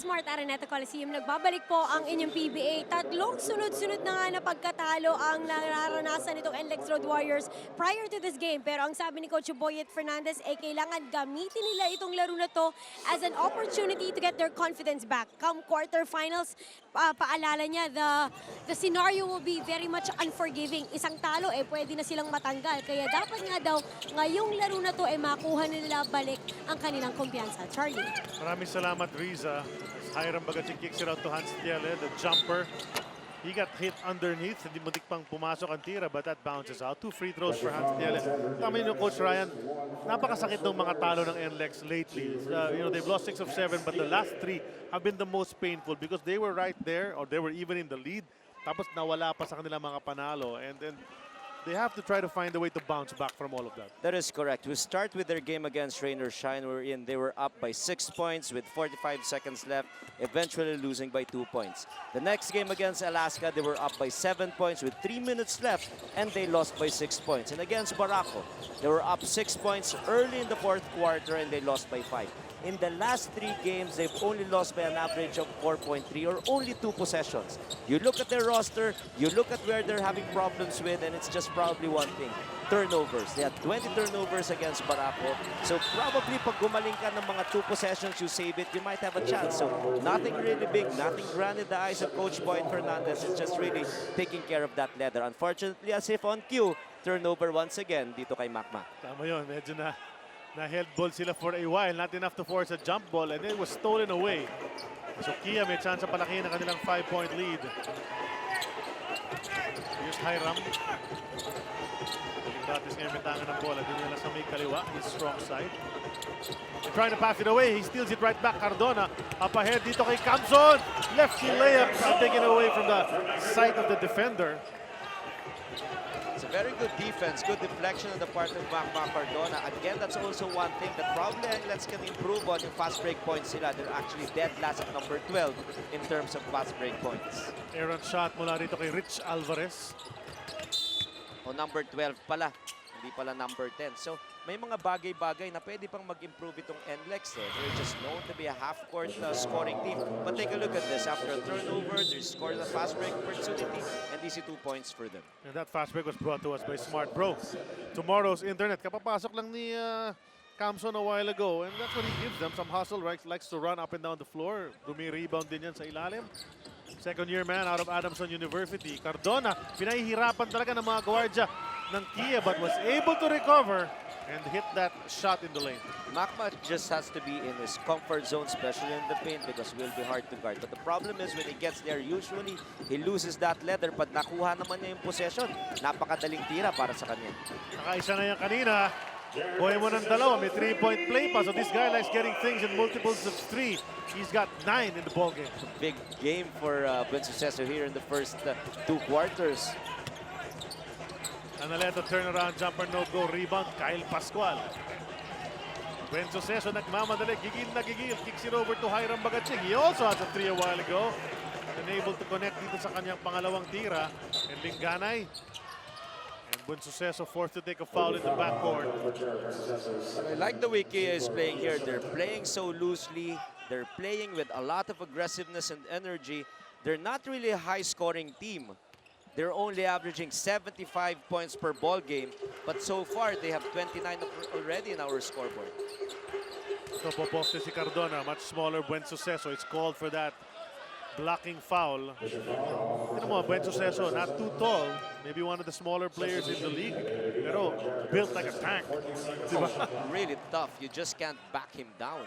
Smart Araneta Coliseum. Nagbabalik po ang inyong PBA. Tatlong sunod-sunod na nga na pagkatalo ang nararanasan nitong NLEX Road Warriors prior to this game. Pero ang sabi ni Coach Boyet Fernandez ay kailangan gamitin nila itong laro na to as an opportunity to get their confidence back. Come quarterfinals, paalala niya, the scenario will be very much unforgiving. Isang talo, pwede na silang matanggal. Kaya dapat nga daw, ngayong laro na to, makuha nila balik ang kanilang kumpiyansa. Charlie. Maraming salamat, Riza. Hiram Bagachik kicks it out to Hans Tiele, the jumper. He got hit underneath. Hindi muntik pang pumasok ang tira, but that bounces out. 2 free throws for Hans Tiele. Tama yun, Coach Ryan. Napakasakit ng mga talo ng NLEX lately. They've lost 6 of 7, but the last 3 have been the most painful because they were right there, or they were even in the lead. Tapos nawala pa sa kanila mga panalo. And then they have to try to find a way to bounce back from all of that. That is correct. We start with their game against Rain or Shine, wherein they were up by 6 points with 45 seconds left, eventually losing by 2 points. The next game against Alaska, they were up by 7 points with 3 minutes left, and they lost by 6 points. And against Barako, they were up 6 points early in the fourth quarter, and they lost by 5. In the last 3 games, they've only lost by an average of 4.3 or only 2 possessions. You look at their roster, you look at where they're having problems with, and it's just probably one thing: turnovers. They had 20 turnovers against Barako. So probably pag gumaling ka ng mga 2 possessions, you save it, you might have a chance. So nothing really big, nothing grand in the eyes of Coach Boyd Fernandez. It's just really taking care of that leather. Unfortunately, as if on cue, turnover once again dito kay Macmac. Tama yun, medyo na-held ball sila for a while. Not enough to force a jump ball, and it was stolen away. So Kia may chance sa palakihin ng kanilang 5-point lead. Here's Hiram. Batis ngayon bitangan ng bola. Doon nila sa may kaliwa, his strong side. They're trying to pass it away. He steals it right back. Cardona up ahead dito kay Camson. Lefty layup taken away from the sight of the defender. It's a very good defense, good deflection on the part of Macmac Cardona. Again, that's also one thing that probably NLEX can improve on yung fast break points sila. They're actually dead last at number 12 in terms of fast break points. Aaron shot mula rito kay Rich Alvarez. O number 12 pala, hindi pala number 10. So may mga bagay-bagay na pwede pang mag-improve itong NLEX. They're just known to be a half-court scoring team. But take a look at this. After a turnover, they scored a fast break opportunity, and easy 2 points for them. And that fast break was brought to us by Smart Bro. Tomorrow's internet. Kapapasok lang ni Camson a while ago, and that's what he gives them. Some hustle, right? Likes to run up and down the floor. Dumi-rebound din yan sa ilalim. Second-year man out of Adamson University. Cardona, pinahihirapan talaga ng mga gwardiya ng Kia, but was able to recover and hit that shot in the lane. Macmac just has to be in his comfort zone, especially in the paint, because it will be hard to guard. But the problem is when he gets there, usually he loses that leather. But nakuha naman niya yung possession. Napakadaling tira para sa kanya. Nakaisa na yan kanina. Kuhin mo ng dalawa. May 3-point play pa. So this guy likes getting things in multiples of 3. He's got 9 in the ballgame. Big game for Ben Sucesso here in the first 2 quarters. Analeta turnaround jumper, no-go, rebound, Kyle Pascual. Ben Sucesso nagmamadali, gigil na gigil, kicks it over to Hiram Bagachik. He also has a 3 a while ago. Unable to connect dito sa kanyang pangalawang tira. And Linganay. And Ben Sucesso forced to take a foul in the backcourt. I like the way Kia is playing here. They're playing so loosely. They're playing with a lot of aggressiveness and energy. They're not really a high-scoring team. They're only averaging 75 points per ball game, but so far they have 29 already in our scoreboard. So poposte si Cardona, much smaller Buen Sucesso. It's called for that blocking foul. You know, Buen Sucesso, not too tall, maybe one of the smaller players in the league, pero built like a tank. Diba? Really tough. You just can't back him down.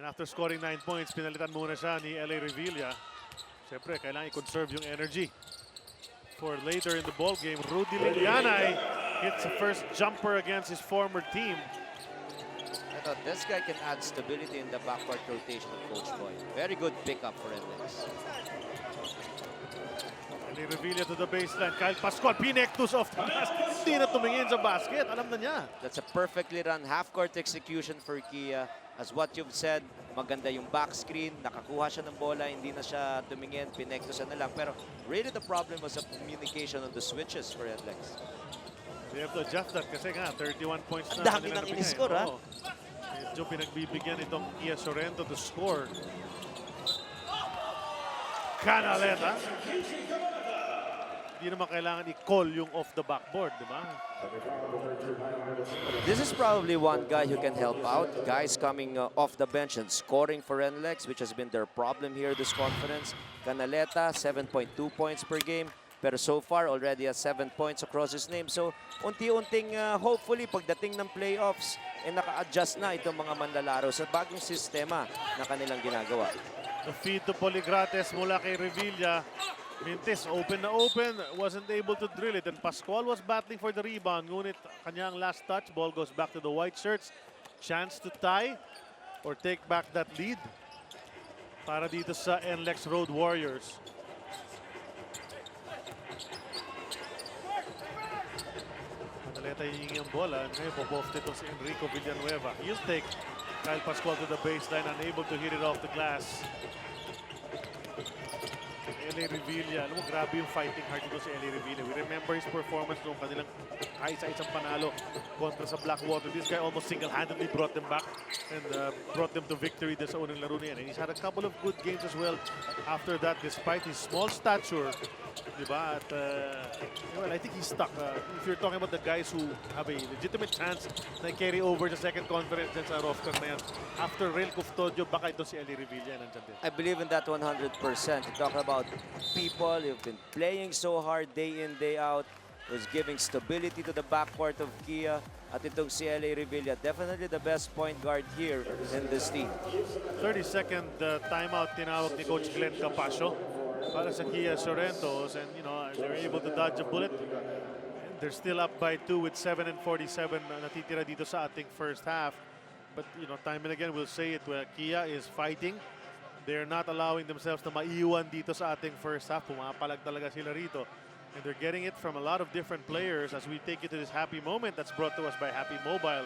And after scoring 9 points, pinalitan muna siya ni L.A. Revilla. Siyempre, kailangan i-conserve yung energy for later in the ball game. Rudy Lilianay hits the first jumper against his former team. I thought this guy can add stability in the backcourt rotation of Coach Boyd. Very good pickup for NLEX. And Revilla to the baseline. Kyle Pascual, pinektus off the basket. Hindi na tumingin sa basket. Alam na niya. That's a perfectly run half-court execution for Kia. As what you've said, maganda yung back screen, nakakuha siya ng bola, hindi na siya tumingin, pinektusan na lang. Pero really the problem was the communication on the switches for NLEX. They have to adjust that kasi nga 31 points Ang na. dami nang in-score, ha? Medyo pinagbibigyan itong Kia Sorrento to score. Canaleta. Hindi naman kailangan i-call yung off the backboard, di ba? This is probably one guy who can help out. Guys coming off the bench and scoring for NLEX, which has been their problem here this conference. Canaleta, 7.2 points per game. Pero so far, already has 7 points across his name. So, unti-unting hopefully, pagdating ng playoffs, naka-adjust na itong mga manlalaro sa bagong sistema na kanilang ginagawa. The feed to Poligrates mula kay Revilla. Mintis, open na open, wasn't able to drill it. And Pascual was battling for the rebound. Ngunit kanyang last touch, ball goes back to the white shirts. Chance to tie or take back that lead para dito sa NLEX Road Warriors. Manaleta hihingi ang bola. Ngayon, popoft ito si Enrico Villanueva. He'll take Kyle Pascual to the baseline, unable to hit it off the glass. Eli Revilla, alam mo, grabe yung fighting heart dito si Eli Revilla. We remember his performance noong kanilang isa-isang panalo kontra sa Blackwater. This guy almost single-handedly brought them back and brought them to victory din sa unang laro niya. And he's had a couple of good games as well after that, despite his small stature. Diba? At, well, I think he's stuck. If you're talking about the guys who have a legitimate chance na carry over the second conference din sa roster na yan, after Real Custodio, baka ito si Eli Revilla nandyan din. I believe in that 100%. You talk about people who've been playing so hard day in, day out, who's giving stability to the backcourt of Kia. At itong si Eli Revilla, definitely the best point guard here in this team. 30-second timeout tinawag ni Coach Glenn Capasio para sa Kia Sorrentos, and you know, they're able to dodge a bullet. They're still up by 2 with 7:47 na natitira dito sa ating first half. But you know, time and again we'll say it, Kia is fighting. They're not allowing themselves na maiwan dito sa ating first half. Pumapalag talaga sila rito. And they're getting it from a lot of different players as we take it to this happy moment that's brought to us by Happy Mobile.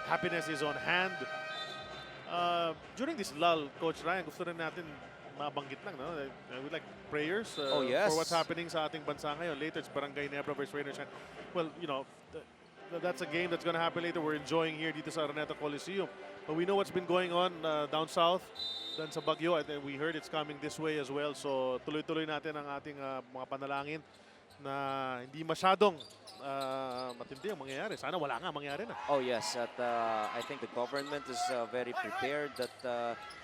Happiness is on hand. During this lull, Coach Ryan, gusto rin natin mabanggit lang, no? We'd like prayers yes, for what's happening sa ating bansa ngayon. Later, it's Barangay Nebra versus Rainier Shine. Well, you know, that's a game that's going to happen later. We're enjoying here dito sa Araneta Coliseum. But we know what's been going on down south, dun sa Baguio. And we heard it's coming this way as well. So, tuloy-tuloy natin ang ating mga panalangin na hindi masyadong matindi ang mangyayari. Sana wala nga mangyayari na. Oh yes, at I think the government is very prepared that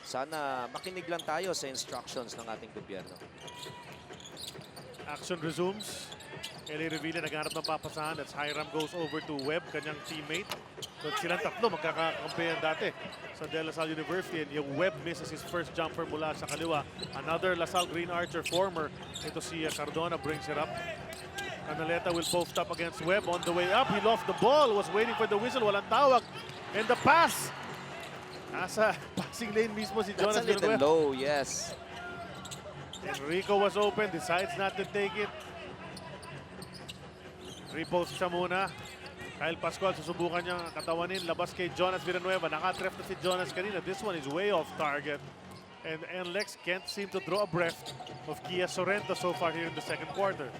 sana makinig lang tayo sa instructions ng ating gobyerno. Action resumes. Eli Revilla naghanap ng papasahan. That's Hiram goes over to Webb, kanyang teammate. So silang tatlo magkakakampihan dati sa De La Salle University. And yung Webb misses his first jumper mula sa kaliwa. Another La Salle Green Archer former. Ito si Cardona brings it up. Canaleta will post up against Webb. On the way up, he lost the ball. Was waiting for the whistle. Walang tawag. And the pass. Nasa passing lane mismo si Jonas That's a little Villanueva. low, yes. Enrico was open. Decides not to take it. Repost siya muna. Kyle Pascual susubukan niyang katawanin. Labas kay Jonas Villanueva. Nakatref na si Jonas kanina. This one is way off target. And NLEX can't seem to draw a breath of Kia Sorrento so far here in the second quarter.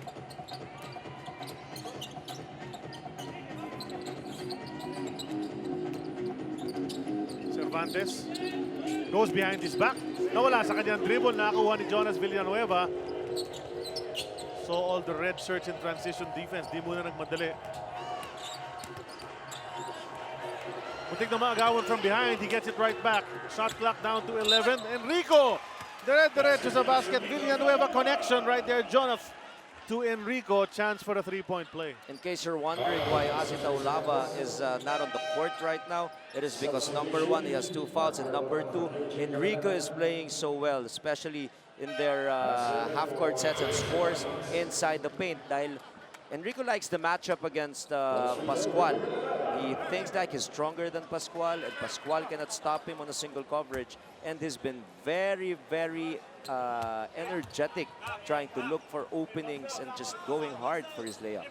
Cervantes goes behind his back. Nawala sa kanyang dribble. Nakakuha ni Jonas Villanueva. So all the red shirts in transition defense, di muna nagmadali. Muntik na maagawan from behind. He gets it right back. Shot clock down to 11. Enrico! Diretso sa basket. Villanueva connection right there. Jonas to Enrico. Chance for a three-point play. In case you're wondering why Asita Ulava is not on the court right now, it is because number one, he has 2 fouls, and number 2, Enrico is playing so well, especially in their half-court sets and scores inside the paint. Dahil Enrico likes the matchup against Pascual. He thinks like he's stronger than Pascual, and Pascual cannot stop him on a single coverage. And he's been very, very energetic, trying to look for openings and just going hard for his layup.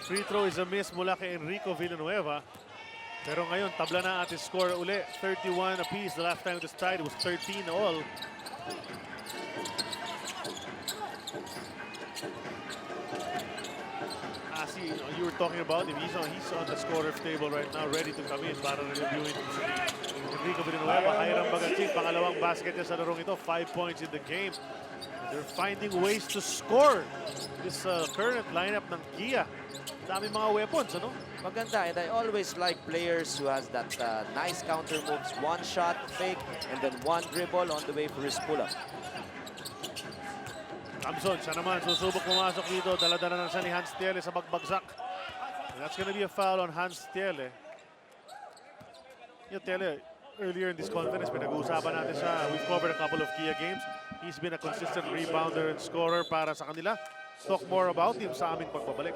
Free throw is a miss mula kay Enrico Villanueva. Pero ngayon, tabla na ating score uli. 31 apiece. The last time this tied was 13 all. You were talking about him. He's on the scorer's table right now, ready to come in para reviewin si Rico Villanueva. Hiram Bagatsing, pangalawang basket niya sa larong ito. 5 points in the game. They're finding ways to score this current lineup ng Kia. Dami mga weapons, ano? Maganda, and I always like players who has that nice counter moves. One shot, fake, and then one dribble on the way for his pull-up. Thompson, siya naman, susubok pumasok dito. Dala-dala na siya ni Hans Tiele sa bagbagsak. And that's gonna be a foul on Hans Tiele. Yung Tiele, earlier in this conference, pinag-uusapan natin siya. We've covered a couple of Kia games. He's been a consistent rebounder and scorer para sa kanila. Talk more about him sa aming pagbabalik.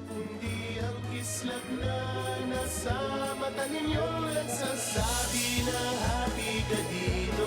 Kundi ang kislap na nasa mata ninyo nagsasabi na happy ka dito.